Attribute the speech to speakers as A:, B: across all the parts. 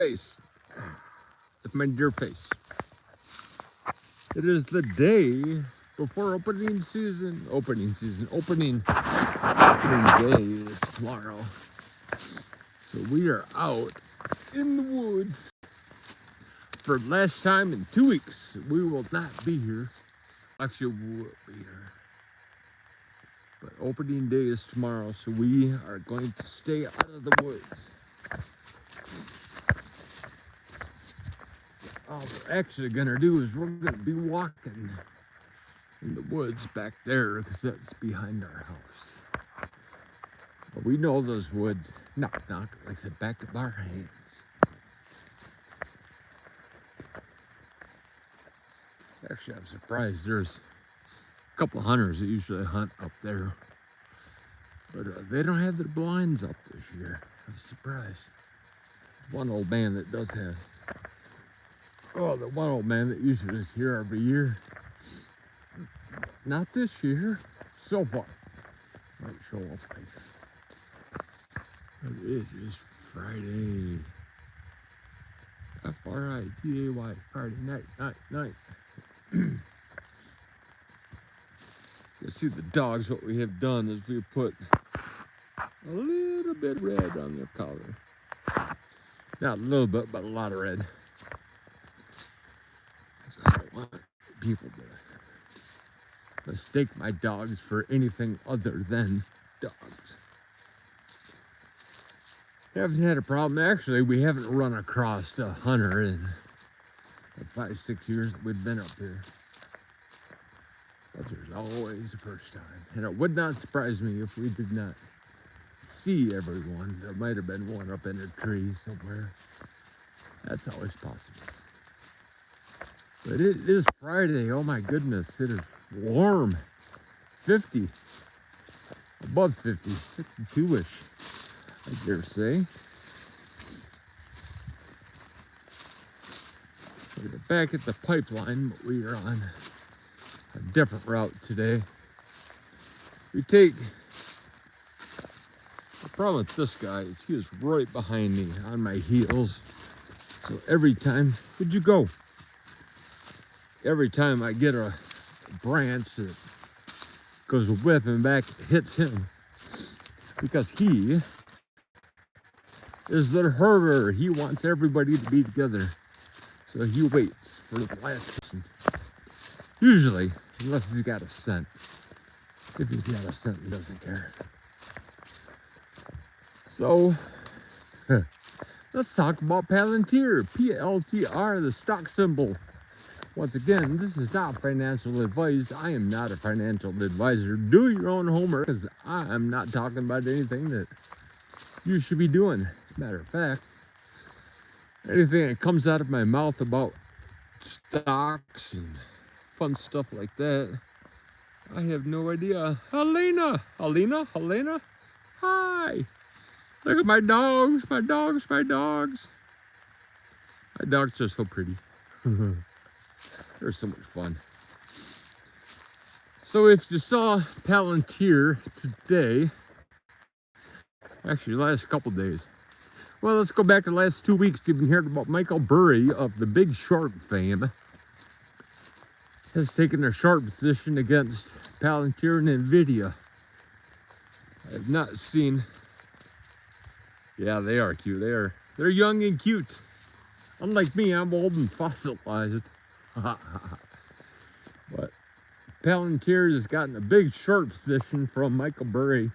A: face. With my dear face. It is the day before opening day is tomorrow. So we are out in the woods for the last time in 2 weeks. We will not be here. Actually, we will be here. But opening day is tomorrow, so we are going to stay out of the woods. All we're actually gonna do is we're gonna be walking in the woods back there because that's behind our house. But we know those woods, knock, like the back of our hands. Actually, I'm surprised. There's a couple of hunters that usually hunt up there, but they don't have their blinds up this year. I'm surprised. One old man that does have. Oh, the one old man that usually is here every year. Not this year, so far. Might show up later. But it is Friday. Friday, Friday night. You see the dogs, what we have done is we put a little bit of red on their collar. Not a little bit, but a lot of red. So I don't want people to mistake my dogs for anything other than dogs. Haven't had a problem. Actually, we haven't run across a hunter in the 5-6 years that we've been up here. But there's always a first time. And it would not surprise me if we did not see everyone. There might have been one up in a tree somewhere. That's always possible. But it is Friday. Oh my goodness. It is warm. 50. Above 50. 52-ish, I dare say. We're back at the pipeline, but we are on a different route today. We take, the problem with this guy is he is right behind me on my heels. So every time, where'd you go? Every time I get a branch that goes whipping back, it hits him. Because he is the herder. He wants everybody to be together. So he waits for the last person. Usually, unless he's got a scent. If he's got a scent, he doesn't care. So, let's talk about Palantir. PLTR, the stock symbol. Once again, this is not financial advice. I am not a financial advisor. Do your own homework, because I am not talking about anything that you should be doing. As a matter of fact, anything that comes out of my mouth about stocks and fun stuff like that, I have no idea. Helena, hi. Look at my dogs. My dogs are so pretty. They're so much fun. So if you saw Palantir today, actually last couple days, well, let's go back to the last 2 weeks. You've been hearing about Michael Burry of the Big Short fame. Has taken a short position against Palantir and NVIDIA. I have not seen. Yeah, they are cute. They're young and cute. Unlike me, I'm old and fossilized. But Palantir has gotten a big short position from Michael Burry.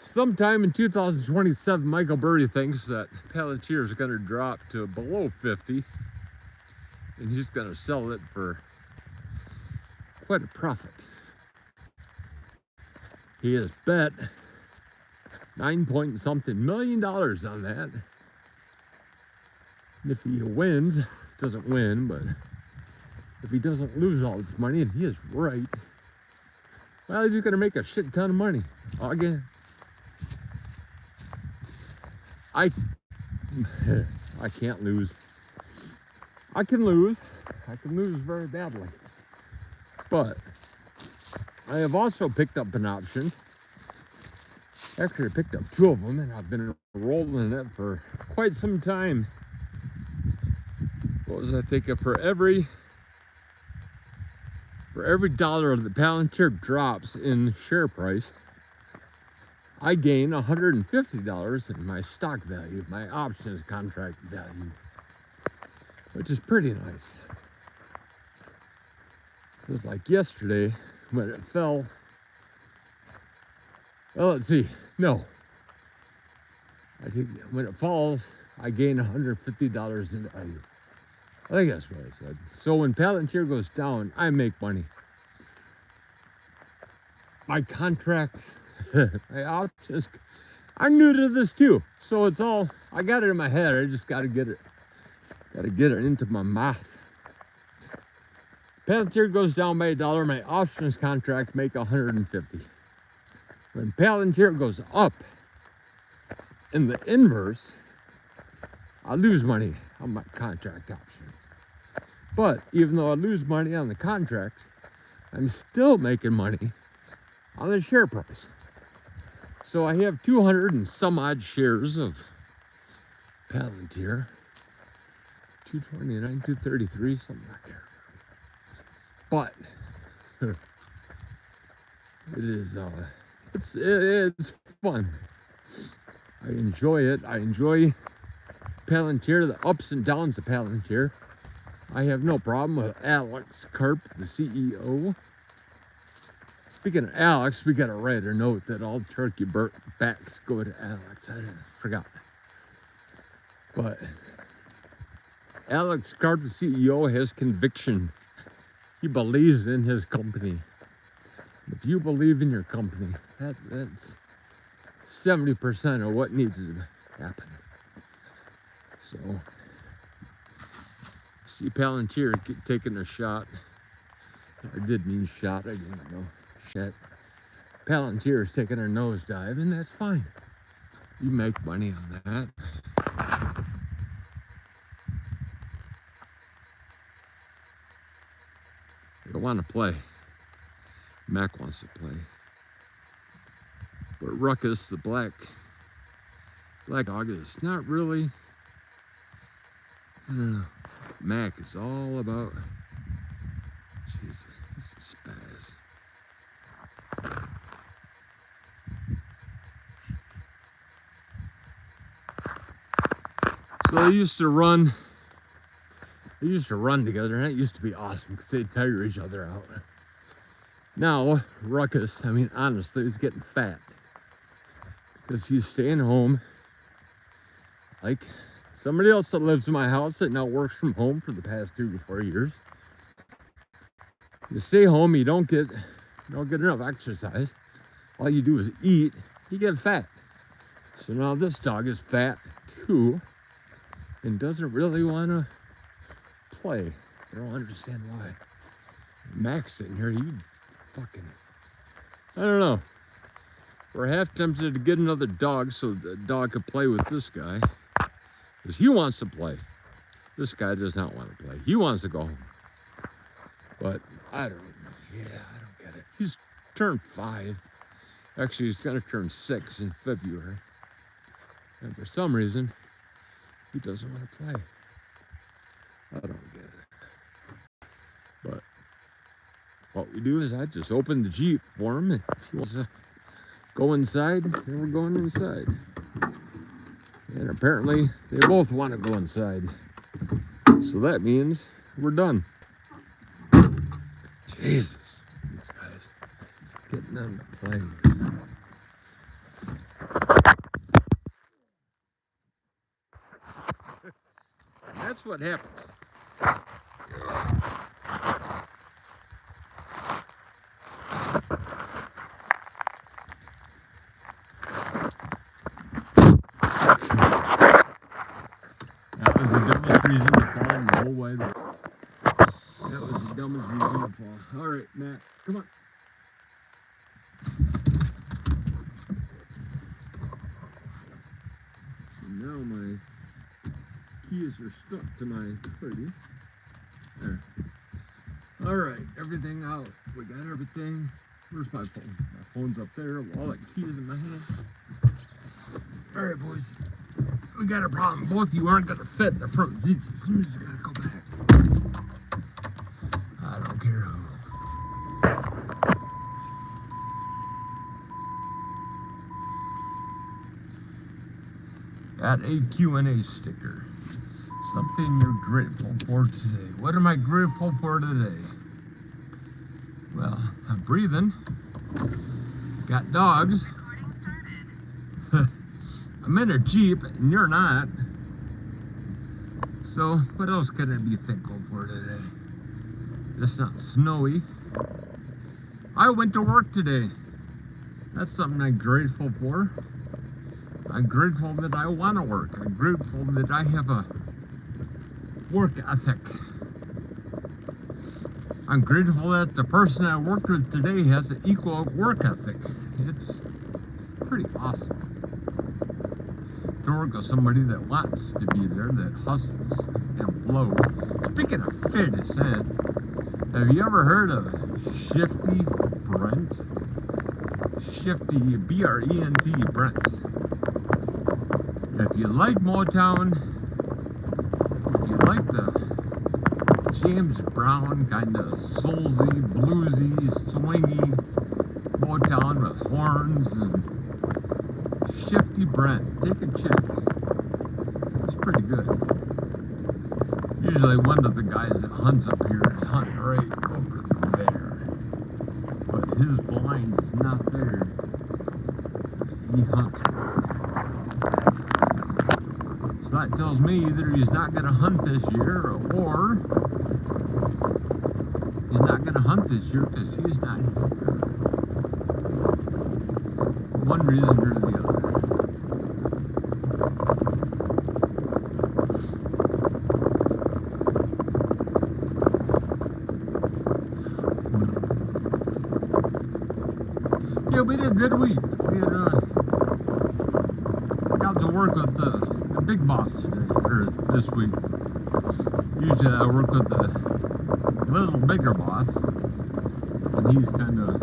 A: Sometime in 2027, Michael Burry thinks that Palantir is going to drop to below 50. And he's going to sell it for quite a profit. He has bet $9-point-something million on that. And if he wins, doesn't win, but if he doesn't lose all this money, and he is right, well, he's going to make a shit ton of money. Again, I can't lose. I can lose very badly. But I have also picked up an option Actually, I picked up 2 of them, and I've been rolling it for quite some time. What was I thinking? For every dollar the Palantir drops in share price, I gain $150 in my stock value, my options contract value, which is pretty nice. It was like yesterday when it fell. Well, let's see. No. I think when it falls, I gain $150 in value. I think that's what I said. So when Palantir goes down, I make money. My contract, my options, I'm new to this too. So it's all, I got it in my head. I just got to get it into my mouth. Palantir goes down by $1, my options contract make $150. When Palantir goes up, in the inverse, I lose money on my contract options. But even though I lose money on the contract, I'm still making money on the share price. So I have 200 and some odd shares of Palantir. 229, 233, something like that. But it is it's fun. I enjoy it. I enjoy Palantir, the ups and downs of Palantir. I have no problem with Alex Karp, the CEO. Speaking of Alex, we got to write a note that all turkey backs go to Alex. I forgot. But Alex Karp, the CEO, has conviction. He believes in his company. If you believe in your company, that's 70% of what needs to happen. So, see Palantir taking a shot. I did mean shot, I didn't know. Shit. Palantir is taking a nosedive, and that's fine. You make money on that. I want to play. Mac wants to play. But Ruckus, the black dog, is not really, I don't know. Mac is all about, jeez, this is spaz. So they used to run together, and that used to be awesome because they'd tire each other out. Now, Ruckus, I mean, honestly, he's getting fat because he's staying home. Like somebody else that lives in my house that now works from home for the past 3 to 4 years. You stay home, you don't get enough exercise. All you do is eat, you get fat. So now this dog is fat too and doesn't really want to play. I don't understand why. Mac's sitting here, you fucking, I don't know. We're half tempted to get another dog so the dog could play with this guy. Because he wants to play. This guy does not want to play. He wants to go home. But I don't get it. He's turned 5. Actually, he's going to turn 6 in February. And for some reason, he doesn't want to play. I don't get it. But what we do is I just open the Jeep for him, and if he wants to go inside, then we're going inside. And apparently, they both want to go inside. So that means we're done. Jesus, these guys, getting them to play. That's what happens. That was the dumbest reason to fall in the whole wide world. That was the dumbest reason to fall. All right, Matt, come on. And now my keys are stuck to my hoodie. There. All right, everything out. We got everything. Where's my phone? My phone's up there. Wallet, keys in my hand. Alright, boys. We got a problem. Both of you aren't going to fit in the front seats. Somebody's got to go back. I don't care who. Got a Q&A sticker. Something you're grateful for today. What am I grateful for today? Well, I'm breathing. Got dogs. I'm in a Jeep and you're not. So what else can I be thankful for today? It's not snowy. I went to work today. That's something I'm grateful for. I'm grateful that I want to work. I'm grateful that I have a work ethic. I'm grateful that the person I worked with today has an equal work ethic. It's pretty awesome to work with somebody that wants to be there, that hustles and blows. Speaking of fit, it said, have you ever heard of Shifty Brent? Shifty, B-R-E-N-T, Brent. If you like Motown, if you like the James Brown kind of soulsy, bluesy, swingy Motown with horns and Shifty Brent, take a check. It's pretty good. Usually one of the guys that hunts up here is hunting right over there. But his blind is not there. He hunts. So that tells me either he's not going to hunt this year or he's not going to hunt this year because he's not here. One reason or the other. Yeah, we did a good week. We had got to work with the big boss today, or this week. Usually I work with the little bigger boss, and he's kind of.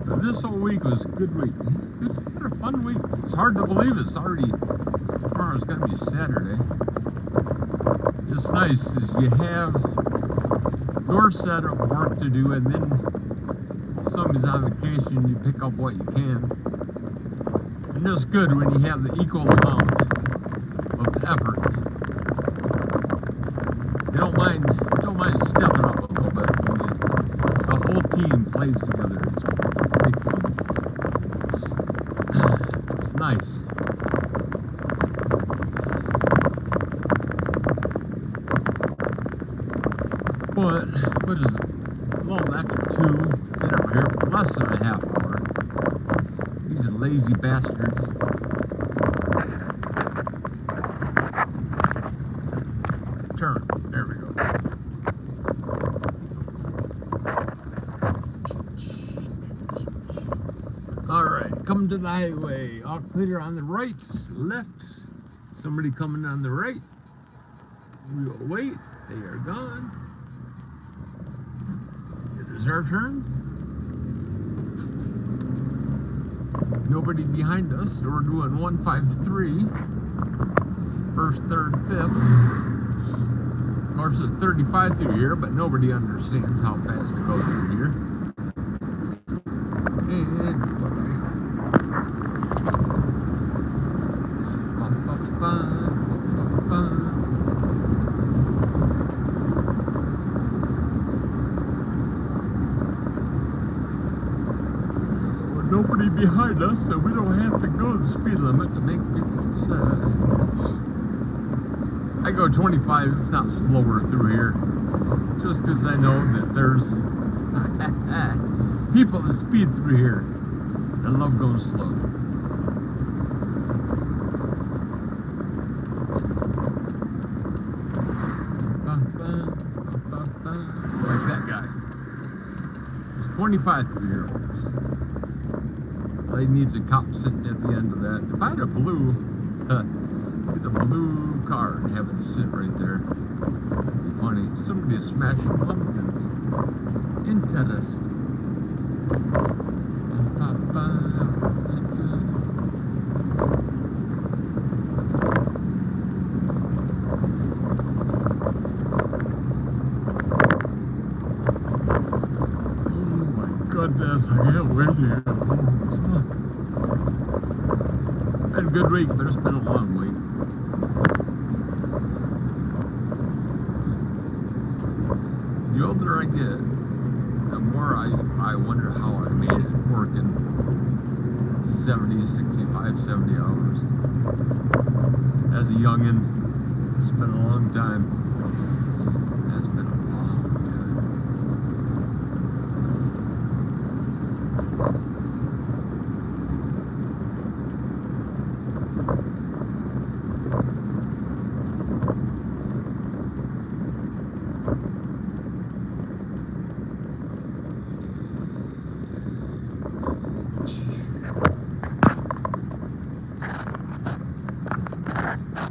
A: But this whole week was a good week. It's been a fun week. It's hard to believe it's already. Tomorrow's gonna be Saturday. It's nice is you have your set of work to do, and then if somebody's on vacation, you pick up what you can. And it's good when you have the equal amount of effort. You don't mind stepping up a little bit when the whole team plays together. It's big fun. It's nice. But what is it? A little after 2. Been over here for less than a half hour. These lazy bastards. Turn. There we go. Alright, coming to the highway. All clear on the right, left. Somebody coming on the right. We'll wait. They are gone. It is our turn. Nobody behind us, so we're doing 153. First, third, fifth. Of course, it's 35 through here, but nobody understands how fast to go through here. And nobody behind us, so we don't have to go the speed limit to make people upset. I go 25, if not slower through here, just because I know that there's people that speed through here. I love going slow. Like that guy. It's 25 through here, folks. He needs a cop sitting at the end of that. If I had a blue car and have it sit right there, it'd be funny. Somebody is smashing pumpkins. Interesting. Goodness, I can't wait to get home. Been a good week, but it's been a long week. The older I get, the more I wonder how I made it working 70, 65, 70 hours. As a youngin', it's been a long time.